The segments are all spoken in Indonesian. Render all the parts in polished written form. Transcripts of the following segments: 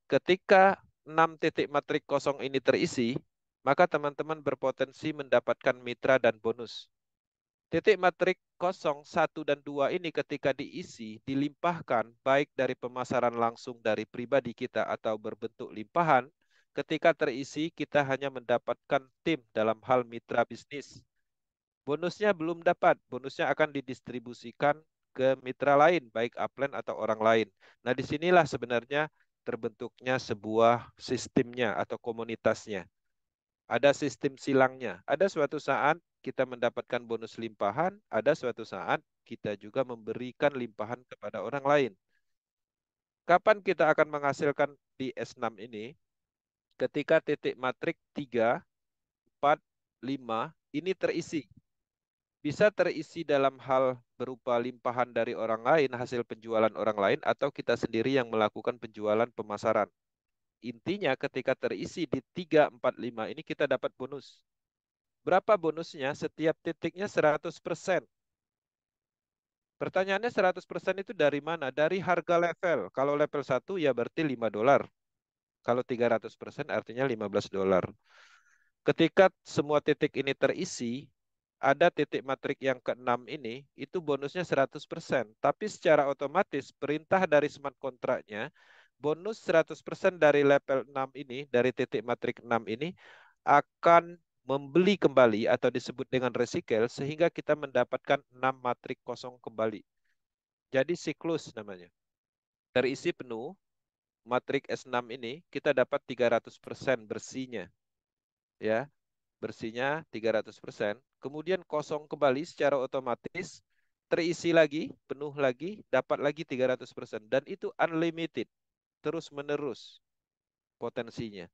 Ketika 6 titik matrik kosong ini terisi, maka teman-teman berpotensi mendapatkan mitra dan bonus. Titik matrik kosong 1 dan 2 ini ketika diisi, dilimpahkan baik dari pemasaran langsung dari pribadi kita atau berbentuk limpahan, ketika terisi kita hanya mendapatkan tim dalam hal mitra bisnis. Bonusnya belum dapat, bonusnya akan didistribusikan ke mitra lain, baik upline atau orang lain. Nah, disinilah sebenarnya terbentuknya sebuah sistemnya atau komunitasnya. Ada sistem silangnya. Ada suatu saat kita mendapatkan bonus limpahan, ada suatu saat kita juga memberikan limpahan kepada orang lain. Kapan kita akan menghasilkan di S6 ini? Ketika titik matrik 3, 4, 5 ini terisi. Bisa terisi dalam hal berupa limpahan dari orang lain, hasil penjualan orang lain, atau kita sendiri yang melakukan penjualan pemasaran. Intinya ketika terisi di 3, 4, 5 ini kita dapat bonus. Berapa bonusnya? Setiap titiknya 100%. Pertanyaannya 100% itu dari mana? Dari harga level. Kalau level 1 ya berarti $5. Kalau 300% artinya $15. Ketika semua titik ini terisi, ada titik matrik yang keenam ini, itu bonusnya 100%. Tapi secara otomatis perintah dari smart kontraknya, bonus 100% dari level 6 ini, dari titik matrik 6 ini, akan membeli kembali atau disebut dengan recycle, sehingga kita mendapatkan 6 matrik kosong kembali. Jadi siklus namanya. Terisi penuh, matrik S6 ini, kita dapat 300% bersihnya. Ya, bersihnya 300%, kemudian kosong kembali secara otomatis, terisi lagi, penuh lagi, dapat lagi 300%. Dan itu unlimited, terus-menerus potensinya.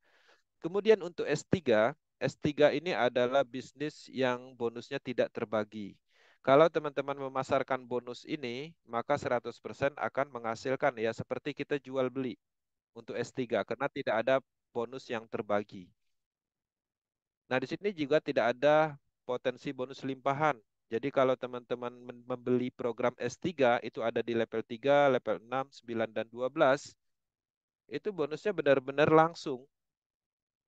Kemudian untuk S3, S3 ini adalah bisnis yang bonusnya tidak terbagi. Kalau teman-teman memasarkan bonus ini, maka 100% akan menghasilkan ya seperti kita jual beli untuk S3 karena tidak ada bonus yang terbagi. Nah, di sini juga tidak ada potensi bonus limpahan. Jadi kalau teman-teman membeli program S3 itu ada di level 3, level 6, 9, dan 12, itu bonusnya benar-benar langsung.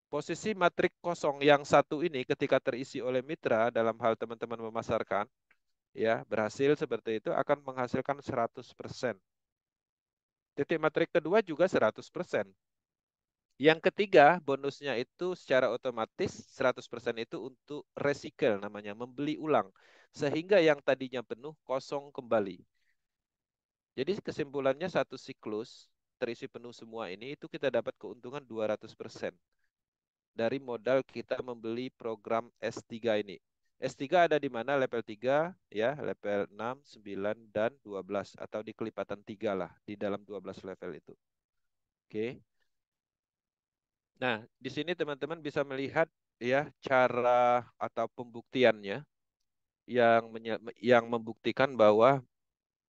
Posisi matrik kosong yang satu ini ketika terisi oleh mitra dalam hal teman-teman memasarkan, ya berhasil seperti itu akan menghasilkan 100%. Titik matrik kedua juga 100%. Yang ketiga, bonusnya itu secara otomatis 100% itu untuk recycle namanya, membeli ulang. Sehingga yang tadinya penuh kosong kembali. Jadi kesimpulannya satu siklus terisi penuh semua ini itu kita dapat keuntungan 200% dari modal kita membeli program S3 ini. S3 ada di mana? Level 3, ya, level 6, 9, dan 12 atau di kelipatan 3 lah di dalam 12 level itu. Oke. Nah, di sini teman-teman bisa melihat ya cara atau pembuktiannya yang membuktikan bahwa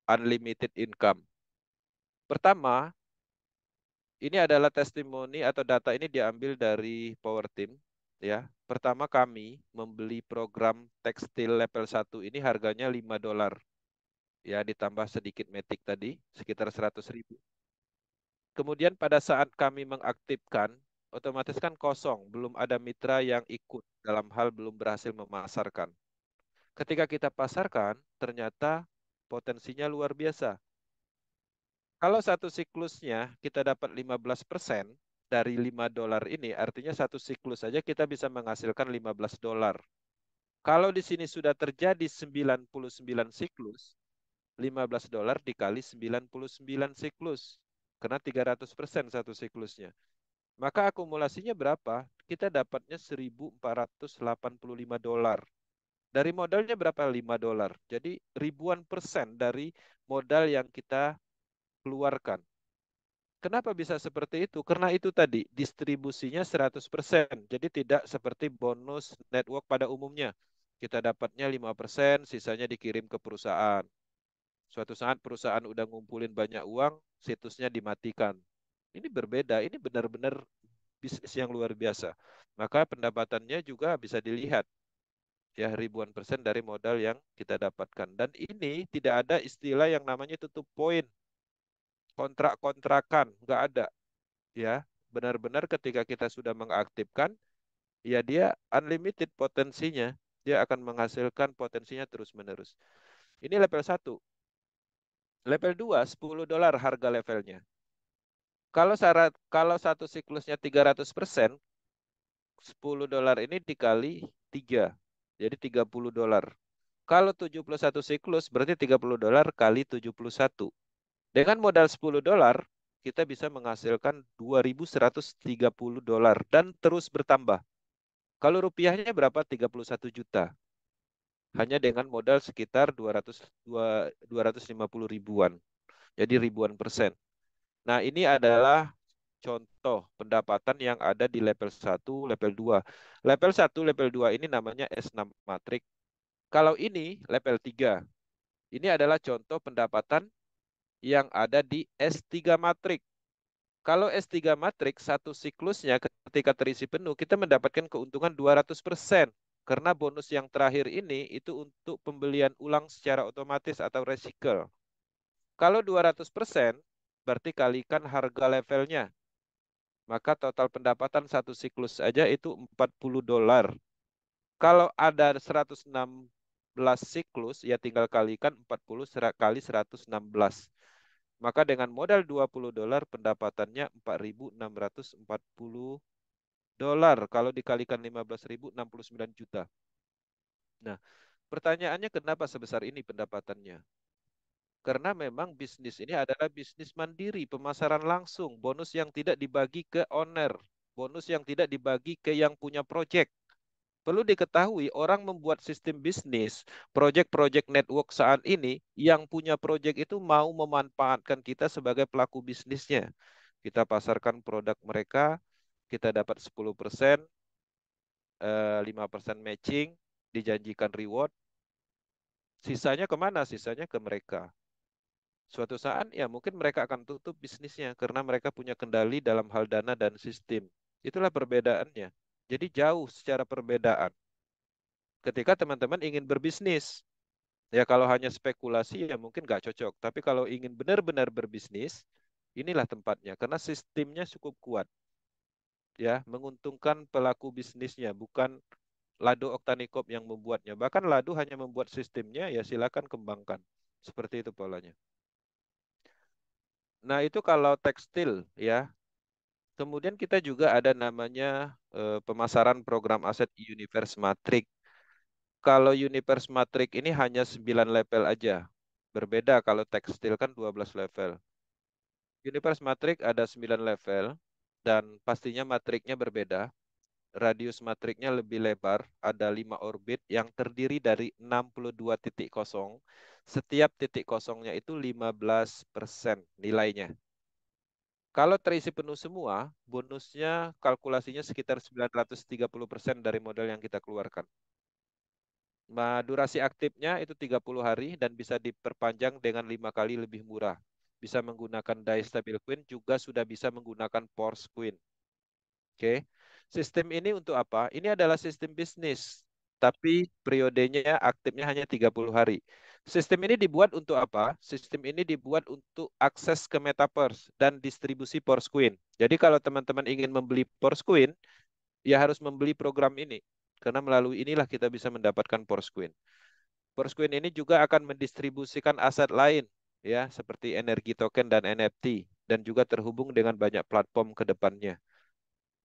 unlimited income. Pertama, ini adalah testimoni atau data ini diambil dari Power Team ya. Pertama kami membeli program tekstil level 1 ini harganya $5 ya ditambah sedikit metik tadi sekitar 100.000. Kemudian pada saat kami mengaktifkan, otomatis kan kosong, belum ada mitra yang ikut dalam hal belum berhasil memasarkan. Ketika kita pasarkan, ternyata potensinya luar biasa. Kalau satu siklusnya kita dapat 15% dari $5 ini, artinya satu siklus saja kita bisa menghasilkan $15. Kalau di sini sudah terjadi 99 siklus, $15 dikali 99 siklus. Karena 300% satu siklusnya. Maka akumulasinya berapa? Kita dapatnya $1.485. Dari modalnya berapa? $5. Jadi ribuan persen dari modal yang kita keluarkan. Kenapa bisa seperti itu? Karena itu tadi distribusinya 100%. Jadi tidak seperti bonus network pada umumnya. Kita dapatnya 5%, sisanya dikirim ke perusahaan. Suatu saat perusahaan udah ngumpulin banyak uang, situsnya dimatikan. Ini berbeda, ini benar-benar bisnis yang luar biasa. Maka pendapatannya juga bisa dilihat ya ribuan persen dari modal yang kita dapatkan. Dan ini tidak ada istilah yang namanya tutup poin, kontrak-kontrakan, nggak ada. Ya, benar-benar ketika kita sudah mengaktifkan, ya dia unlimited potensinya. Dia akan menghasilkan potensinya terus-menerus. Ini level 1. Level 2, $10 harga levelnya. Kalau satu siklusnya 300%, $10 ini dikali 3. Jadi $30. Kalau 71 siklus berarti $30 kali 71. Dengan modal $10, kita bisa menghasilkan $2.130 dan terus bertambah. Kalau rupiahnya berapa? 31 juta. Hanya dengan modal sekitar 250 ribuan. Jadi ribuan persen. Nah, ini adalah contoh pendapatan yang ada di level 1, level 2. Level 1, level 2 ini namanya S6 Matrix. Kalau ini level 3. Ini adalah contoh pendapatan yang ada di S3 Matrix. Kalau S3 Matrix, satu siklusnya ketika terisi penuh, kita mendapatkan keuntungan 200%. Karena bonus yang terakhir ini itu untuk pembelian ulang secara otomatis atau recycle. Kalau 200%, berarti kalikan harga levelnya. Maka total pendapatan satu siklus saja itu $40. Kalau ada 116 siklus, ya tinggal kalikan 40 kali 116. Maka dengan modal $20, pendapatannya $4.640. Kalau dikalikan 15.000, 69 juta. Nah, pertanyaannya kenapa sebesar ini pendapatannya? Karena memang bisnis ini adalah bisnis mandiri, pemasaran langsung, bonus yang tidak dibagi ke owner, bonus yang tidak dibagi ke yang punya project. Perlu diketahui, orang membuat sistem bisnis, project-project network saat ini, yang punya project itu mau memanfaatkan kita sebagai pelaku bisnisnya. Kita pasarkan produk mereka, kita dapat 10%, 5% matching, dijanjikan reward, sisanya kemana? Sisanya ke mereka. Suatu saat ya mungkin mereka akan tutup bisnisnya karena mereka punya kendali dalam hal dana dan sistem. Itulah perbedaannya. Jadi jauh secara perbedaan. Ketika teman-teman ingin berbisnis, ya kalau hanya spekulasi ya mungkin nggak cocok. Tapi kalau ingin benar-benar berbisnis, inilah tempatnya. Karena sistemnya cukup kuat. Ya, menguntungkan pelaku bisnisnya, bukan Lado Oktanikop yang membuatnya. Bahkan Lado hanya membuat sistemnya, ya silakan kembangkan. Seperti itu polanya. Nah, itu kalau tekstil ya. Kemudian kita juga ada namanya pemasaran program aset Universe Matrix. Kalau Universe Matrix ini hanya 9 level aja. Berbeda kalau tekstil kan 12 level. Universe Matrix ada 9 level dan pastinya matriknya berbeda. Radius matriknya lebih lebar, ada 5 orbit yang terdiri dari 62 titik kosong. Setiap titik kosongnya itu 15% nilainya. Kalau terisi penuh semua, bonusnya kalkulasinya sekitar 930% dari modal yang kita keluarkan. Durasi aktifnya itu 30 hari dan bisa diperpanjang dengan 5 kali lebih murah. Bisa menggunakan Die Stable Queen, juga sudah bisa menggunakan Force Queen. Oke. Sistem ini untuk apa? Ini adalah sistem bisnis, tapi periodenya aktifnya hanya 30 hari. Sistem ini dibuat untuk apa? Sistem ini dibuat untuk akses ke Metaverse dan distribusi Force Queen. Jadi kalau teman-teman ingin membeli Force Queen, ya harus membeli program ini. Karena melalui inilah kita bisa mendapatkan Force Queen. Force Queen ini juga akan mendistribusikan aset lain, ya, seperti energi token dan NFT, dan juga terhubung dengan banyak platform ke depannya.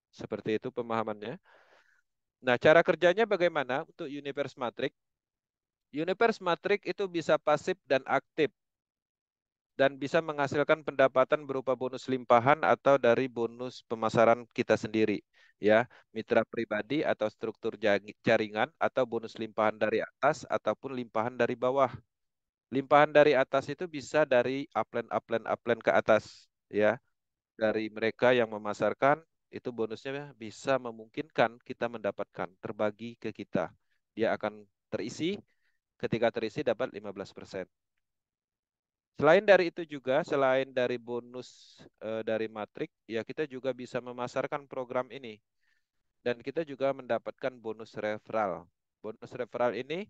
Seperti itu pemahamannya. Nah, cara kerjanya bagaimana untuk Universe Matrix? Universe Matrix itu bisa pasif dan aktif dan bisa menghasilkan pendapatan berupa bonus limpahan atau dari bonus pemasaran kita sendiri, ya, mitra pribadi atau struktur jaringan atau bonus limpahan dari atas ataupun limpahan dari bawah. Limpahan dari atas itu bisa dari upline ke atas, ya, dari mereka yang memasarkan itu bonusnya bisa memungkinkan kita mendapatkan terbagi ke kita. Dia akan terisi, ketika terisi dapat 15%. Selain dari itu juga, selain dari bonus dari Matrix, ya kita juga bisa memasarkan program ini. Dan kita juga mendapatkan bonus referral. Bonus referral ini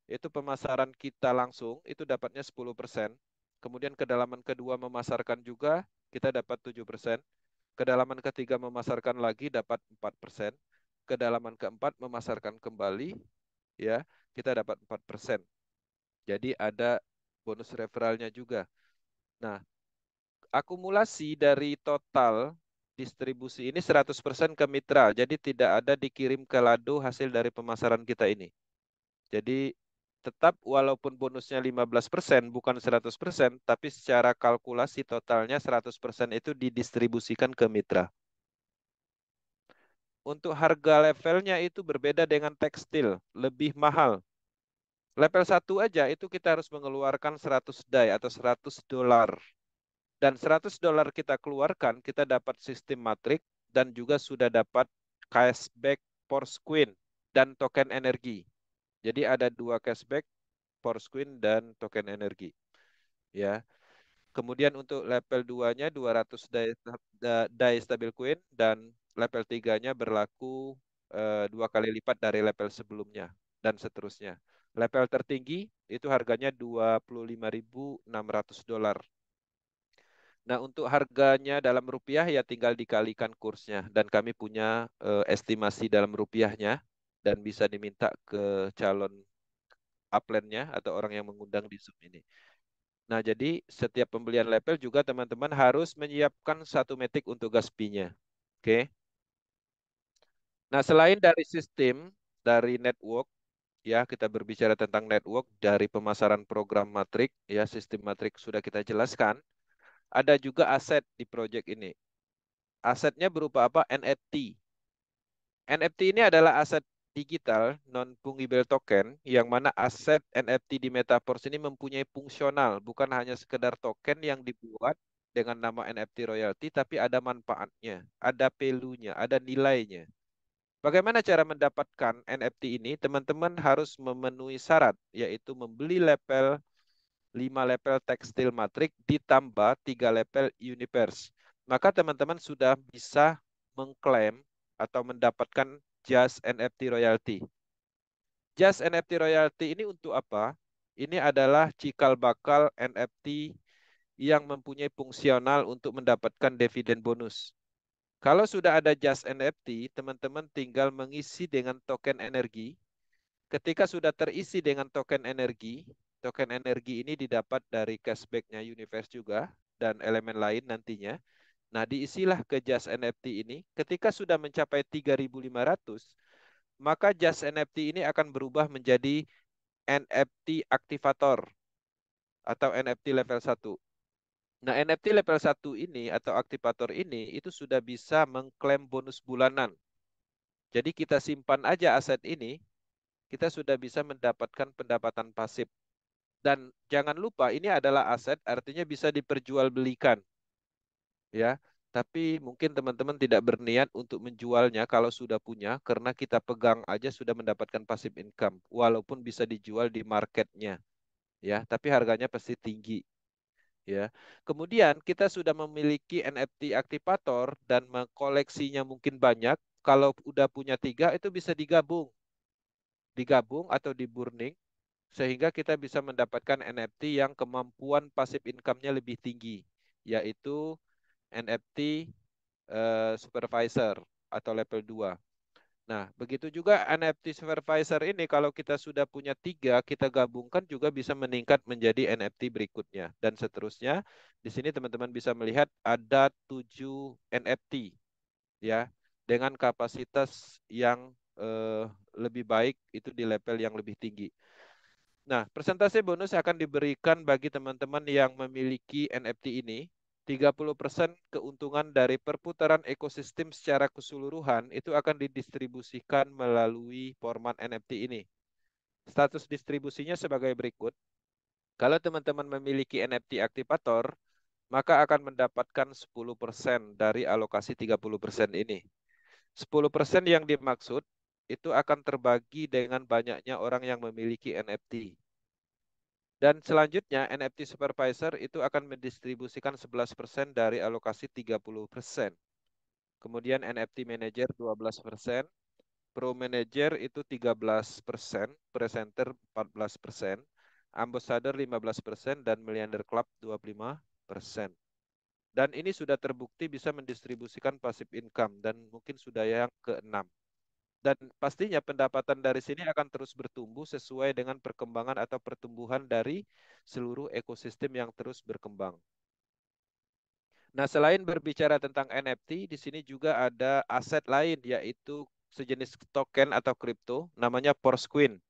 itu pemasaran kita langsung, itu dapatnya 10%. Kemudian kedalaman kedua memasarkan juga, kita dapat 7%. Kedalaman ketiga memasarkan lagi dapat 4%. Kedalaman keempat memasarkan kembali, ya, kita dapat 4%. Jadi ada bonus referralnya juga. Nah, akumulasi dari total distribusi ini 100% ke mitra. Jadi tidak ada dikirim ke Lado hasil dari pemasaran kita ini. Jadi tetap walaupun bonusnya 15% bukan 100%, tapi secara kalkulasi totalnya 100% itu didistribusikan ke mitra. Untuk harga levelnya itu berbeda dengan tekstil, lebih mahal. Level 1 aja itu kita harus mengeluarkan 100 DAI atau 100 dolar. Dan 100 dolar kita keluarkan, kita dapat sistem matrik dan juga sudah dapat cashback Force Queen dan token energi. Jadi ada dua cashback, Force Queen dan token energi. Ya. Kemudian untuk level 2-nya 200 DAI stabil coin dan level 3-nya berlaku dua kali lipat dari level sebelumnya dan seterusnya. Level tertinggi itu harganya 25.600 dolar. Nah, untuk harganya dalam rupiah ya tinggal dikalikan kursnya dan kami punya estimasi dalam rupiahnya dan bisa diminta ke calon upline-nya atau orang yang mengundang di Zoom ini. Nah, jadi setiap pembelian level juga teman-teman harus menyiapkan satu metik untuk gas fee-nya. Oke. Nah, selain dari sistem, dari network, ya kita berbicara tentang network dari pemasaran program matrik, ya sistem matrik sudah kita jelaskan. Ada juga aset di project ini. Asetnya berupa apa? NFT. NFT ini adalah aset digital non-fungible token yang mana aset NFT di Metaverse ini mempunyai fungsional, bukan hanya sekedar token yang dibuat dengan nama NFT royalty, tapi ada manfaatnya, ada value-nya, ada nilainya. Bagaimana cara mendapatkan NFT ini? Teman-teman harus memenuhi syarat, yaitu membeli level 5 level tekstil matrik ditambah 3 level universe. Maka teman-teman sudah bisa mengklaim atau mendapatkan Just NFT royalty. Just NFT royalty ini untuk apa? Ini adalah cikal bakal NFT yang mempunyai fungsional untuk mendapatkan dividen bonus. Kalau sudah ada Just NFT, teman-teman tinggal mengisi dengan token energi. Ketika sudah terisi dengan token energi ini didapat dari cashback-nya Universe juga dan elemen lain nantinya. Nah, diisilah ke Just NFT ini. Ketika sudah mencapai 3.500, maka Just NFT ini akan berubah menjadi NFT aktivator atau NFT level 1. Nah, NFT level 1 ini atau aktivator ini itu sudah bisa mengklaim bonus bulanan. Jadi kita simpan aja aset ini, kita sudah bisa mendapatkan pendapatan pasif. Dan jangan lupa ini adalah aset, artinya bisa diperjualbelikan, ya. Tapi mungkin teman-teman tidak berniat untuk menjualnya kalau sudah punya, karena kita pegang aja sudah mendapatkan passive income, walaupun bisa dijual di marketnya, ya. Tapi harganya pasti tinggi, ya. Kemudian kita sudah memiliki NFT aktivator dan mengkoleksinya mungkin banyak. Kalau udah punya 3 itu bisa digabung atau di burning sehingga kita bisa mendapatkan NFT yang kemampuan passive income-nya lebih tinggi, yaitu NFT supervisor atau level 2. Nah, begitu juga NFT supervisor ini kalau kita sudah punya 3, kita gabungkan juga bisa meningkat menjadi NFT berikutnya dan seterusnya. Di sini teman-teman bisa melihat ada 7 NFT ya dengan kapasitas yang lebih baik itu di level yang lebih tinggi. Nah, persentase bonus akan diberikan bagi teman-teman yang memiliki NFT ini. 30% keuntungan dari perputaran ekosistem secara keseluruhan itu akan didistribusikan melalui format NFT ini. Status distribusinya sebagai berikut. Kalau teman-teman memiliki NFT aktivator, maka akan mendapatkan 10% dari alokasi 30% ini. 10% yang dimaksud itu akan terbagi dengan banyaknya orang yang memiliki NFT. Dan selanjutnya NFT Supervisor itu akan mendistribusikan 11% dari alokasi 30%. Kemudian NFT Manager 12%, Pro Manager itu 13%, Presenter 14%, Ambassador 15%, dan Millionaire Club 25%. Dan ini sudah terbukti bisa mendistribusikan passive income dan mungkin sudah yang keenam. Dan pastinya pendapatan dari sini akan terus bertumbuh sesuai dengan perkembangan atau pertumbuhan dari seluruh ekosistem yang terus berkembang. Nah, selain berbicara tentang NFT, di sini juga ada aset lain yaitu sejenis token atau kripto namanya Porosquin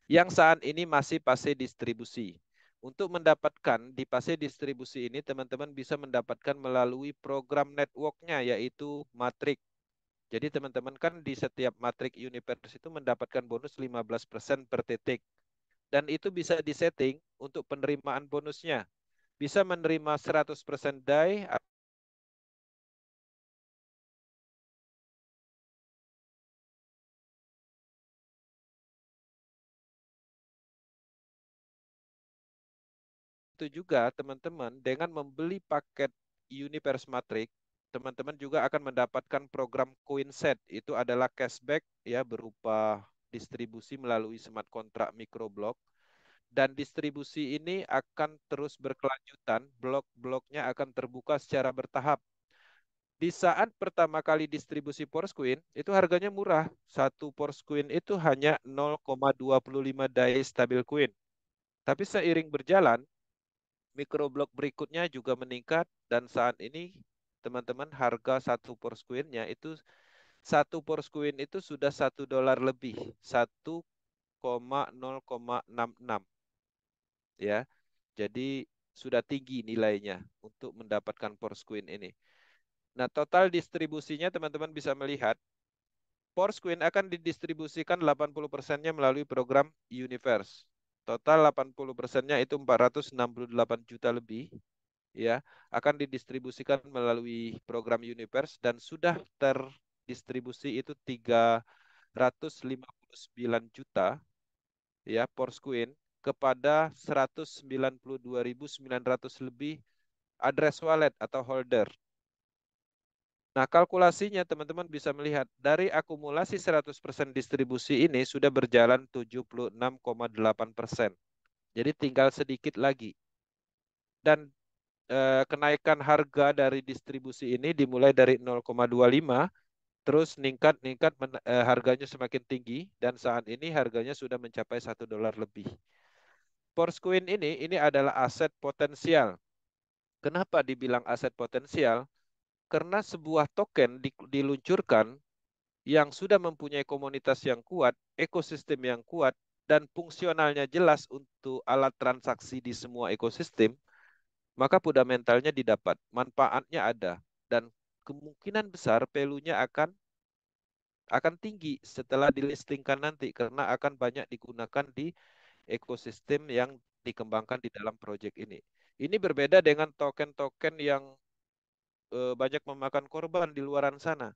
yang saat ini masih fase distribusi. Untuk mendapatkan di fase distribusi ini, teman-teman bisa mendapatkan melalui program networknya yaitu Matrix. Jadi teman-teman kan di setiap Matrix Universe itu mendapatkan bonus 15% per titik. Dan itu bisa disetting untuk penerimaan bonusnya. Bisa menerima 100% DAI itu juga teman-teman dengan membeli paket Universe Matrix, teman-teman juga akan mendapatkan program coin set. Itu adalah cashback ya berupa distribusi melalui smart contract microblok dan distribusi ini akan terus berkelanjutan, blok-bloknya akan terbuka secara bertahap. Di saat pertama kali distribusi Porosquin, itu harganya murah. Satu Porosquin itu hanya 0,25 DAI stabil coin. Tapi seiring berjalan, mikroblok berikutnya juga meningkat dan saat ini teman-teman harga satu Porosquin-nya itu satu Porosquin itu sudah $1 lebih, 1,0,66 ya. Jadi sudah tinggi nilainya untuk mendapatkan Porosquin ini. Nah, total distribusinya teman-teman bisa melihat Porosquin akan didistribusikan 80%-nya melalui program Universe. Total 80%-nya itu 468 juta lebih ya akan didistribusikan melalui program Universe dan sudah terdistribusi itu 359 juta ya Porosquin kepada 192.900 lebih address wallet atau holder. Nah, kalkulasinya teman-teman bisa melihat dari akumulasi 100% distribusi ini sudah berjalan 76,8%. Jadi tinggal sedikit lagi. Dan kenaikan harga dari distribusi ini dimulai dari 0,25 terus ningkat harganya semakin tinggi dan saat ini harganya sudah mencapai $1 lebih. Porosquin ini adalah aset potensial. Kenapa dibilang aset potensial? Karena sebuah token diluncurkan yang sudah mempunyai komunitas yang kuat, ekosistem yang kuat, dan fungsionalnya jelas untuk alat transaksi di semua ekosistem, maka fundamentalnya didapat, manfaatnya ada, dan kemungkinan besar value-nya akan tinggi setelah dilistingkan nanti karena akan banyak digunakan di ekosistem yang dikembangkan di dalam proyek ini. Ini berbeda dengan token-token yang banyak memakan korban di luaran sana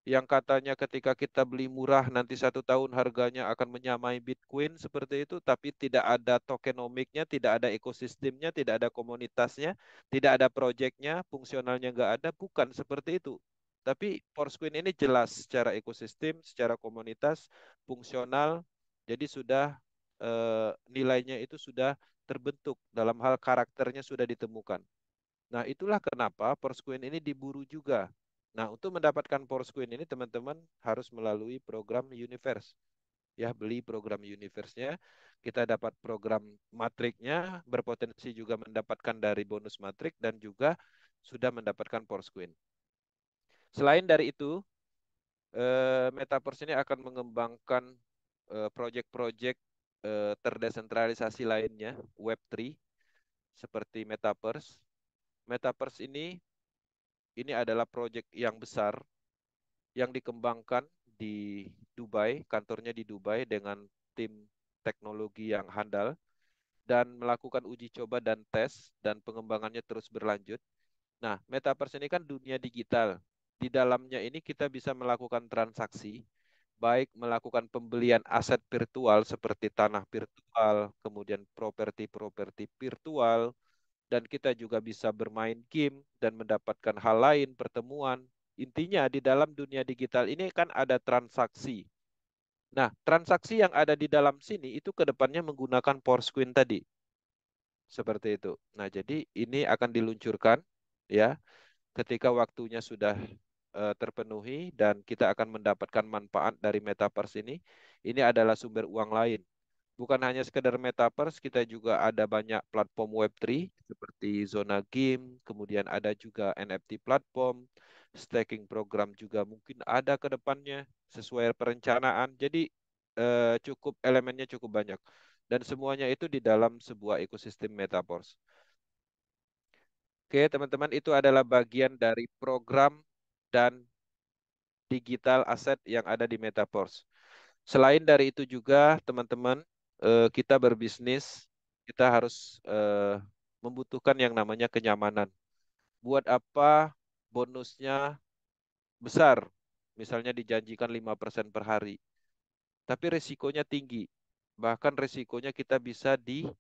yang katanya ketika kita beli murah nanti 1 tahun harganya akan menyamai Bitcoin seperti itu, tapi tidak ada tokenomiknya, tidak ada ekosistemnya, tidak ada komunitasnya, tidak ada proyeknya, fungsionalnya nggak ada, bukan seperti itu. Tapi Porosquin ini jelas secara ekosistem, secara komunitas, fungsional, jadi sudah nilainya itu sudah terbentuk dalam hal karakternya sudah ditemukan. Nah, itulah kenapa Porosquin ini diburu juga. Nah, untuk mendapatkan Porosquin ini teman-teman harus melalui program Universe. Ya, beli program Universe-nya, kita dapat program Matrix-nya, berpotensi juga mendapatkan dari bonus Matrix dan juga sudah mendapatkan Porosquin. Selain dari itu, Metaverse ini akan mengembangkan proyek-proyek terdesentralisasi lainnya, Web3, seperti Metaverse. Metaverse ini adalah proyek yang besar yang dikembangkan di Dubai, kantornya di Dubai dengan tim teknologi yang handal dan melakukan uji coba dan tes dan pengembangannya terus berlanjut. Nah, metaverse ini kan dunia digital. Di dalamnya ini kita bisa melakukan transaksi, baik melakukan pembelian aset virtual seperti tanah virtual, kemudian properti-properti virtual, dan kita juga bisa bermain game dan mendapatkan hal lain, pertemuan. Intinya di dalam dunia digital ini kan ada transaksi. Nah, transaksi yang ada di dalam sini itu ke depannya menggunakan Porosquin tadi. Seperti itu. Nah, jadi ini akan diluncurkan ya. Ketika waktunya sudah terpenuhi dan kita akan mendapatkan manfaat dari metaverse ini adalah sumber uang lain. Bukan hanya sekedar metaverse, kita juga ada banyak platform Web3 seperti Zona Game, kemudian ada juga NFT platform, staking program juga mungkin ada ke depannya sesuai perencanaan. Jadi cukup elemennya cukup banyak dan semuanya itu di dalam sebuah ekosistem metaverse. Oke, teman-teman, itu adalah bagian dari program dan digital aset yang ada di metaverse. Selain dari itu juga, teman-teman, kita berbisnis, kita harus membutuhkan yang namanya kenyamanan. Buat apa bonusnya besar? Misalnya dijanjikan 5% per hari, tapi resikonya tinggi. Bahkan resikonya kita bisa dicari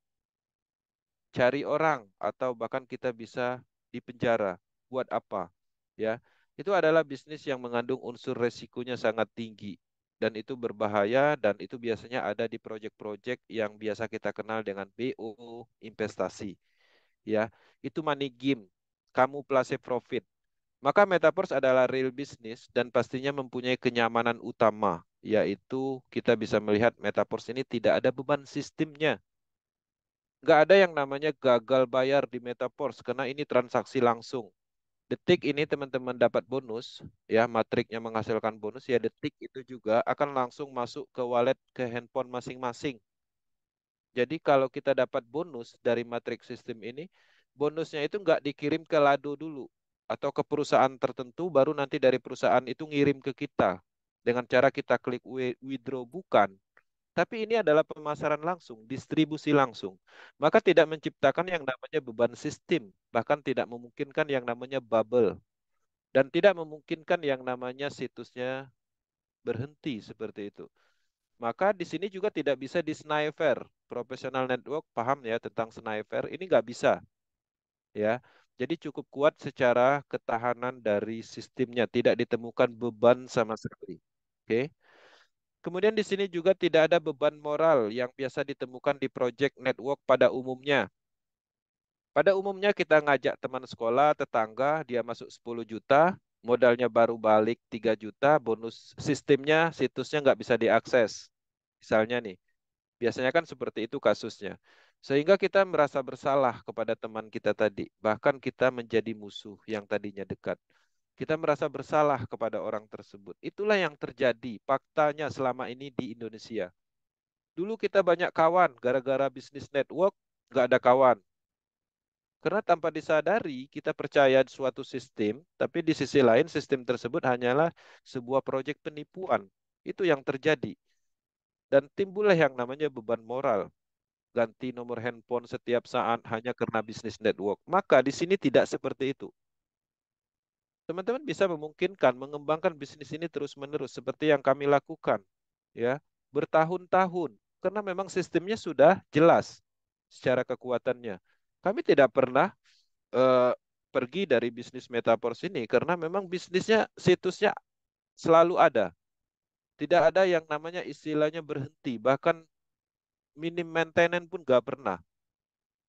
orang atau bahkan kita bisa dipenjara. Buat apa? Ya, itu adalah bisnis yang mengandung unsur resikonya sangat tinggi dan itu berbahaya dan itu biasanya ada di proyek-proyek yang biasa kita kenal dengan BO investasi. Ya, itu money game, kamu place profit. Maka metaverse adalah real business dan pastinya mempunyai kenyamanan utama, yaitu kita bisa melihat metaverse ini tidak ada beban sistemnya. Nggak ada yang namanya gagal bayar di metaverse karena ini transaksi langsung. Detik ini teman-teman dapat bonus, ya matriknya menghasilkan bonus, ya detik itu juga akan langsung masuk ke wallet ke handphone masing-masing. Jadi kalau kita dapat bonus dari matrik sistem ini, bonusnya itu nggak dikirim ke Lado dulu atau ke perusahaan tertentu, baru nanti dari perusahaan itu ngirim ke kita dengan cara kita klik withdraw, bukan. Tapi ini adalah pemasaran langsung, distribusi langsung. Maka tidak menciptakan yang namanya beban sistem, bahkan tidak memungkinkan yang namanya bubble. Dan tidak memungkinkan yang namanya situsnya berhenti seperti itu. Maka di sini juga tidak bisa di sniper. Professional network paham ya tentang sniper. Ini nggak bisa ya. Jadi cukup kuat secara ketahanan dari sistemnya. Tidak ditemukan beban sama sekali. Oke. Kemudian di sini juga tidak ada beban moral yang biasa ditemukan di project network pada umumnya. Pada umumnya kita ngajak teman sekolah, tetangga, dia masuk 10 juta, modalnya baru balik 3 juta, bonus sistemnya, situsnya nggak bisa diakses. Misalnya nih, biasanya kan seperti itu kasusnya. Sehingga kita merasa bersalah kepada teman kita tadi. Bahkan kita menjadi musuh yang tadinya dekat. Kita merasa bersalah kepada orang tersebut. Itulah yang terjadi faktanya selama ini di Indonesia. Dulu kita banyak kawan, gara-gara bisnis network, nggak ada kawan. Karena tanpa disadari kita percaya suatu sistem, tapi di sisi lain sistem tersebut hanyalah sebuah proyek penipuan. Itu yang terjadi. Dan timbullah yang namanya beban moral. Ganti nomor handphone setiap saat hanya karena bisnis network. Maka di sini tidak seperti itu. Teman-teman bisa memungkinkan mengembangkan bisnis ini terus-menerus seperti yang kami lakukan, ya, bertahun-tahun. Karena memang sistemnya sudah jelas secara kekuatannya. Kami tidak pernah eh, pergi dari bisnis metaverse ini karena memang bisnisnya, situsnya selalu ada. Tidak ada yang namanya istilahnya berhenti, bahkan minim maintenance pun nggak pernah.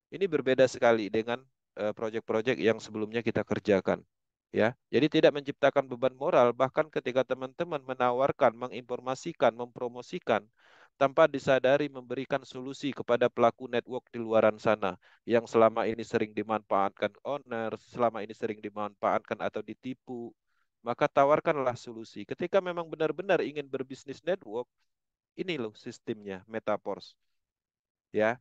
Ini berbeda sekali dengan proyek-proyek yang sebelumnya kita kerjakan. Ya, jadi tidak menciptakan beban moral, bahkan ketika teman-teman menawarkan, menginformasikan, mempromosikan, tanpa disadari memberikan solusi kepada pelaku network di luaran sana yang selama ini sering dimanfaatkan owner, selama ini sering dimanfaatkan atau ditipu, maka tawarkanlah solusi. Ketika memang benar-benar ingin berbisnis network, ini loh sistemnya, Metaverse. Ya,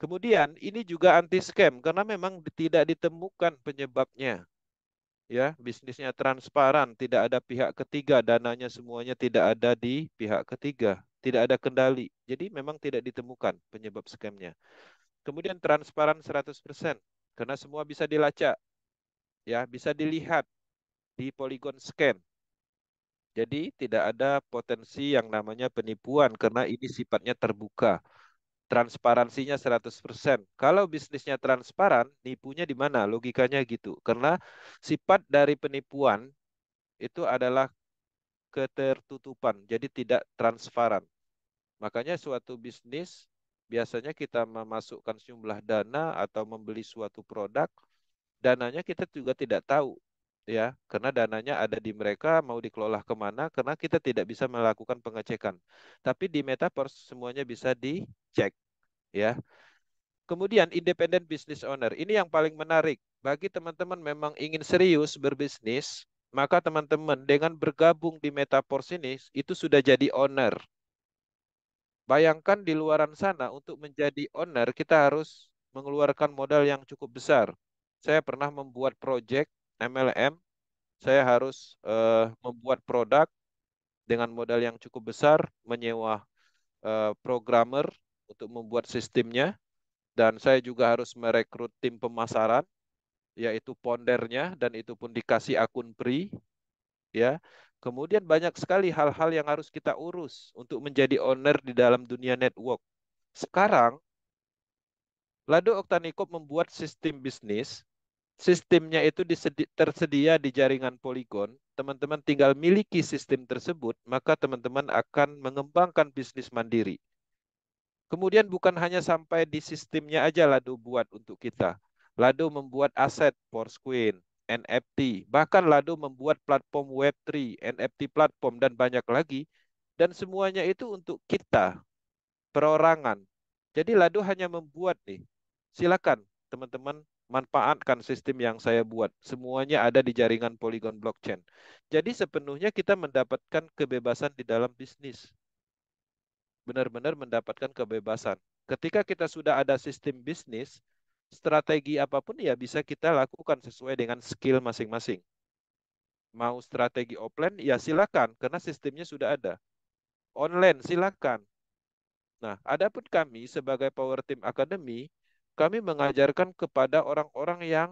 kemudian ini juga anti scam karena memang tidak ditemukan penyebabnya. Ya, bisnisnya transparan, tidak ada pihak ketiga, dananya semuanya tidak ada di pihak ketiga, tidak ada kendali. Jadi memang tidak ditemukan penyebab scamnya. Kemudian transparan 100% karena semua bisa dilacak, ya, bisa dilihat di Polygon Scan. Jadi tidak ada potensi yang namanya penipuan karena ini sifatnya terbuka. Transparansinya 100%. Kalau bisnisnya transparan, nipunya di mana? Logikanya gitu. Karena sifat dari penipuan itu adalah ketertutupan, jadi tidak transparan. Makanya suatu bisnis biasanya kita memasukkan sejumlah dana atau membeli suatu produk dananya kita juga tidak tahu, ya, karena dananya ada di mereka, mau dikelola kemana, karena kita tidak bisa melakukan pengecekan. Tapi di Metaverse semuanya bisa dicek, ya. Kemudian independent business owner, ini yang paling menarik. Bagi teman-teman memang ingin serius berbisnis, maka teman-teman dengan bergabung di Metaverse ini, itu sudah jadi owner. Bayangkan di luaran sana untuk menjadi owner kita harus mengeluarkan modal yang cukup besar. Saya pernah membuat project MLM, saya harus membuat produk dengan modal yang cukup besar, menyewa programmer untuk membuat sistemnya, dan saya juga harus merekrut tim pemasaran, yaitu pondernya, dan itu pun dikasih akun free, ya. Kemudian banyak sekali hal-hal yang harus kita urus untuk menjadi owner di dalam dunia network. Sekarang Lado Oktanikop membuat sistem bisnis. Sistemnya itu tersedia di jaringan Polygon. Teman-teman tinggal miliki sistem tersebut, maka teman-teman akan mengembangkan bisnis mandiri. Kemudian bukan hanya sampai di sistemnya aja Lado buat untuk kita. Lado membuat aset Forcecoin, NFT, bahkan Lado membuat platform Web3, NFT platform, dan banyak lagi. Dan semuanya itu untuk kita, perorangan. Jadi Lado hanya membuat nih. Silakan teman-teman manfaatkan sistem yang saya buat. Semuanya ada di jaringan Polygon blockchain. Jadi sepenuhnya kita mendapatkan kebebasan di dalam bisnis. Benar-benar mendapatkan kebebasan. Ketika kita sudah ada sistem bisnis, strategi apapun ya bisa kita lakukan sesuai dengan skill masing-masing. Mau strategi offline ya silakan karena sistemnya sudah ada. Online silakan. Nah, adapun kami sebagai Power Team Academy, kami mengajarkan kepada orang-orang yang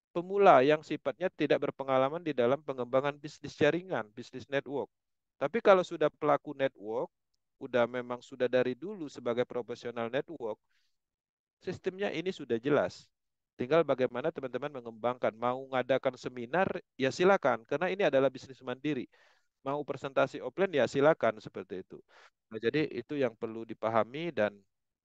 pemula yang sifatnya tidak berpengalaman di dalam pengembangan bisnis jaringan, bisnis network. Tapi kalau sudah pelaku network, udah memang sudah dari dulu sebagai profesional network, sistemnya ini sudah jelas. Tinggal bagaimana teman-teman mengembangkan. Mau ngadakan seminar, ya silakan. Karena ini adalah bisnis mandiri. Mau presentasi offline, ya silakan seperti itu. Nah, jadi itu yang perlu dipahami dan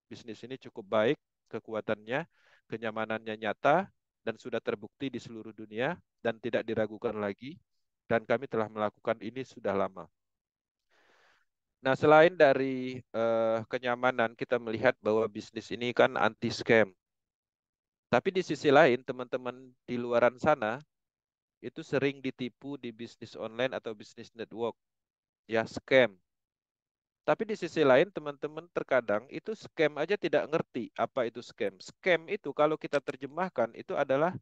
bisnis ini cukup baik kekuatannya, kenyamanannya nyata, dan sudah terbukti di seluruh dunia dan tidak diragukan lagi. Dan kami telah melakukan ini sudah lama. Nah, selain dari kenyamanan, kita melihat bahwa bisnis ini kan anti scam. Tapi di sisi lain, teman-teman di luaran sana itu sering ditipu di bisnis online atau bisnis network, ya scam. Tapi di sisi lain, teman-teman terkadang itu scam aja tidak ngerti apa itu scam. Scam itu kalau kita terjemahkan itu adalah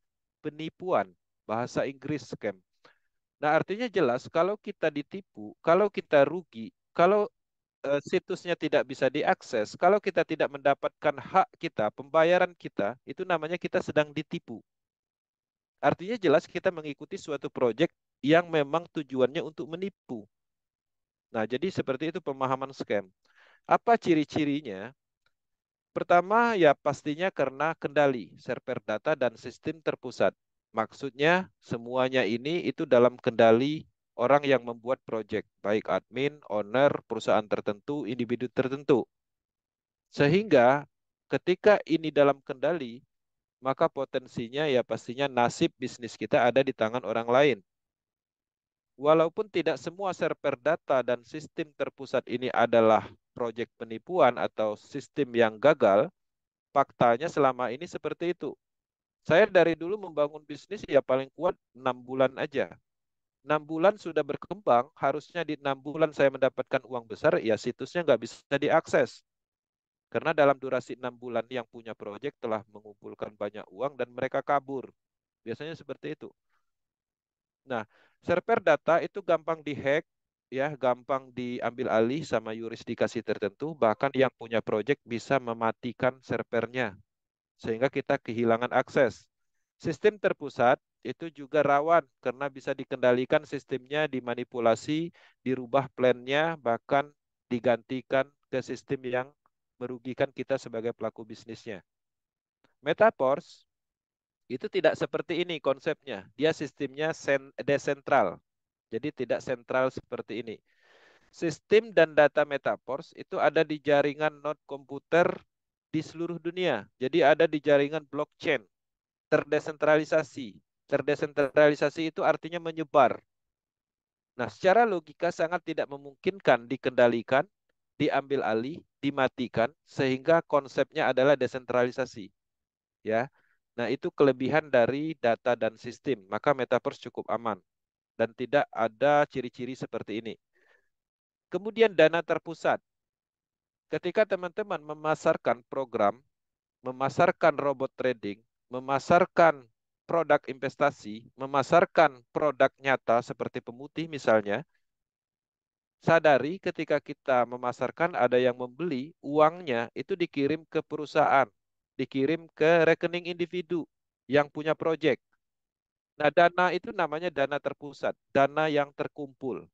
penipuan, bahasa Inggris scam. Nah, artinya jelas kalau kita ditipu, kalau kita rugi, kalau situsnya tidak bisa diakses, kalau kita tidak mendapatkan hak kita, pembayaran kita, itu namanya kita sedang ditipu. Artinya jelas kita mengikuti suatu proyek yang memang tujuannya untuk menipu. Nah, jadi seperti itu pemahaman scam. Apa ciri-cirinya? Pertama, ya pastinya karena kendali, server data dan sistem terpusat. Maksudnya semuanya ini itu dalam kendali orang yang membuat proyek, baik admin, owner, perusahaan tertentu, individu tertentu. Sehingga ketika ini dalam kendali, maka potensinya ya pastinya nasib bisnis kita ada di tangan orang lain. Walaupun tidak semua server data dan sistem terpusat ini adalah proyek penipuan atau sistem yang gagal, faktanya selama ini seperti itu. Saya dari dulu membangun bisnis ya paling kuat 6 bulan aja. 6 bulan sudah berkembang, harusnya di 6 bulan saya mendapatkan uang besar, ya situsnya nggak bisa diakses. Karena dalam durasi 6 bulan yang punya proyek telah mengumpulkan banyak uang dan mereka kabur. Biasanya seperti itu. Nah, server data itu gampang dihack, ya, gampang diambil alih sama yurisdikasi tertentu, bahkan yang punya proyek bisa mematikan servernya sehingga kita kehilangan akses. Sistem terpusat itu juga rawan karena bisa dikendalikan sistemnya, dimanipulasi, dirubah plannya, bahkan digantikan ke sistem yang merugikan kita sebagai pelaku bisnisnya. Metaverse itu tidak seperti ini konsepnya. Dia sistemnya desentral. Jadi tidak sentral seperti ini. Sistem dan data Metaverse itu ada di jaringan node komputer di seluruh dunia. Jadi ada di jaringan blockchain. terdesentralisasi. Terdesentralisasi itu artinya menyebar. Nah, secara logika sangat tidak memungkinkan dikendalikan, diambil alih, dimatikan, sehingga konsepnya adalah desentralisasi. Ya, nah itu kelebihan dari data dan sistem. Maka metaverse cukup aman dan tidak ada ciri-ciri seperti ini. Kemudian dana terpusat. Ketika teman-teman memasarkan program, memasarkan robot trading, memasarkan produk investasi, memasarkan produk nyata seperti pemutih misalnya, sadari ketika kita memasarkan ada yang membeli, uangnya itu dikirim ke perusahaan, dikirim ke rekening individu yang punya proyek. Nah, dana itu namanya dana terpusat, dana yang terkumpul.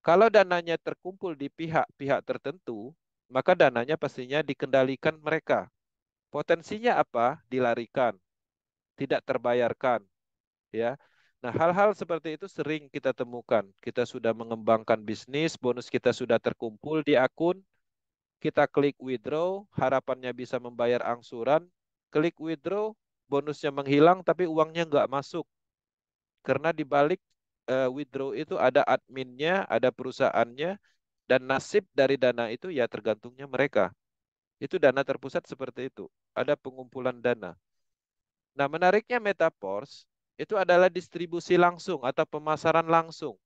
Kalau dananya terkumpul di pihak-pihak tertentu, maka dananya pastinya dikendalikan mereka. Potensinya apa? Dilarikan, tidak terbayarkan, ya. Nah, hal-hal seperti itu sering kita temukan. Kita sudah mengembangkan bisnis, bonus kita sudah terkumpul di akun, kita klik withdraw, harapannya bisa membayar angsuran, klik withdraw, bonusnya menghilang tapi uangnya nggak masuk. Karena di balik withdraw itu ada adminnya, ada perusahaannya, dan nasib dari dana itu ya tergantungnya mereka. Itu dana terpusat seperti itu. Ada pengumpulan dana. Nah, menariknya Metaverse itu adalah distribusi langsung atau pemasaran langsung.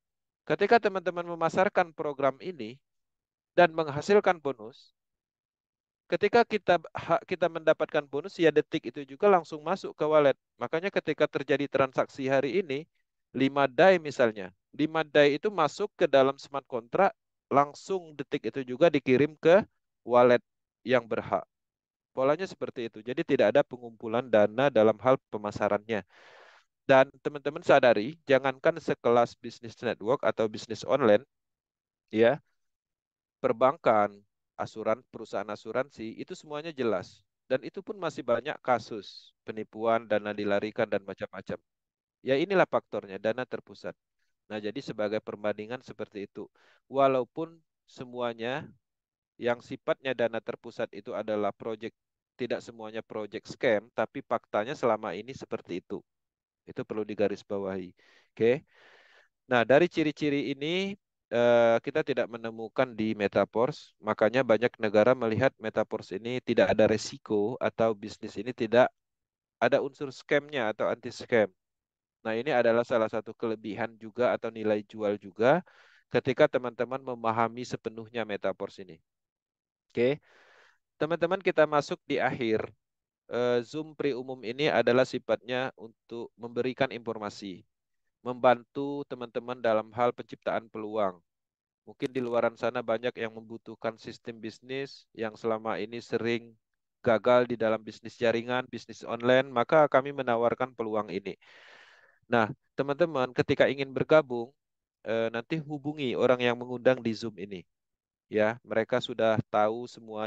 Ketika teman-teman memasarkan program ini dan menghasilkan bonus, ketika kita mendapatkan bonus ya detik itu juga langsung masuk ke wallet. Makanya ketika terjadi transaksi hari ini, 5 DAI misalnya, 5 DAI itu masuk ke dalam smart contract, langsung detik itu juga dikirim ke wallet yang berhak. Polanya seperti itu. Jadi tidak ada pengumpulan dana dalam hal pemasarannya. Dan teman-teman sadari, jangankan sekelas bisnis network atau bisnis online, ya, perbankan, perusahaan asuransi, itu semuanya jelas. Dan itu pun masih banyak kasus penipuan, dana dilarikan, dan macam-macam. Ya inilah faktornya, dana terpusat. Nah, jadi sebagai perbandingan seperti itu. Walaupun semuanya yang sifatnya dana terpusat itu adalah proyek, tidak semuanya proyek scam, tapi faktanya selama ini seperti itu. Itu perlu digarisbawahi. Oke. Nah, dari ciri-ciri ini kita tidak menemukan di Metaverse, makanya banyak negara melihat Metaverse ini tidak ada resiko atau bisnis ini tidak ada unsur scamnya atau anti scam. Nah, ini adalah salah satu kelebihan juga atau nilai jual juga ketika teman-teman memahami sepenuhnya Metaverse ini. Oke, teman-teman kita masuk di akhir. Zoom pre-umum ini adalah sifatnya untuk memberikan informasi, membantu teman-teman dalam hal penciptaan peluang. Mungkin di luaran sana banyak yang membutuhkan sistem bisnis yang selama ini sering gagal di dalam bisnis jaringan, bisnis online, maka kami menawarkan peluang ini. Nah, teman-teman ketika ingin bergabung, nanti hubungi orang yang mengundang di Zoom ini. Ya, mereka sudah tahu semua